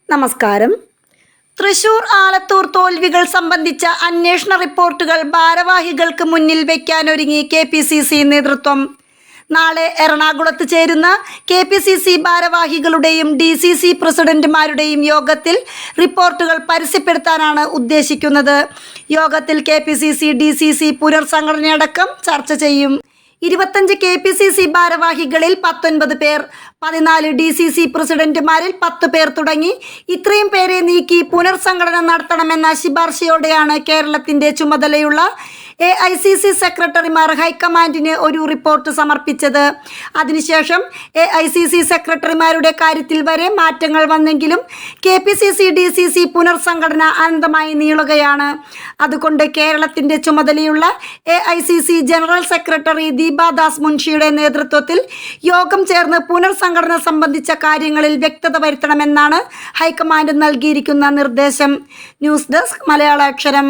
നമസ്കാരം. തൃശൂർ ആലത്തൂർ തോൽവികൾ സംബന്ധിച്ച അന്വേഷണ റിപ്പോർട്ടുകൾ ഭാരവാഹികൾക്ക് മുന്നിൽ വയ്ക്കാനൊരുങ്ങി KPCC നേതൃത്വം. നാളെ എറണാകുളത്ത് ചേരുന്ന KPCC ഭാരവാഹികളുടെയും DCC പ്രസിഡന്റുമാരുടെയും യോഗത്തിൽ റിപ്പോർട്ടുകൾ പരസ്യപ്പെടുത്താനാണ് ഉദ്ദേശിക്കുന്നത്. യോഗത്തിൽ KPCC DCC പുനർസംഘടനയടക്കം ചർച്ച ചെയ്യും. 25 KPCC ഭാരവാഹികളിൽ 19 പേർ, 14 DCC പ്രസിഡന്റുമാരിൽ 10 പേർ തുടങ്ങി ഇത്രയും പേരെ നീക്കി പുനർസംഘടന നടത്തണമെന്ന ശുപാർശയോടെയാണ് കേരളത്തിന്റെ ചുമതലയുള്ള AICC സെക്രട്ടറിമാർ ഹൈക്കമാൻഡിന് ഒരു റിപ്പോർട്ട് സമർപ്പിച്ചത്. അതിനുശേഷം AICC സെക്രട്ടറിമാരുടെ കാര്യത്തിൽ വരെ മാറ്റങ്ങൾ വന്നെങ്കിലും KPCC DCC പുനർസംഘടന അനന്തമായി നീളുകയാണ്. അതുകൊണ്ട് കേരളത്തിന്റെ ചുമതലയുള്ള AICC ജനറൽ സെക്രട്ടറി ദീപാദാസ് മുൻഷിയുടെ നേതൃത്വത്തിൽ യോഗം ചേർന്ന് പുനർസംഘടന സംബന്ധിച്ച കാര്യങ്ങളിൽ വ്യക്തത വരുത്തണമെന്നാണ് ഹൈക്കമാൻഡ് നൽകിയിരിക്കുന്ന നിർദ്ദേശം. News desk മലയാളാക്ഷരം.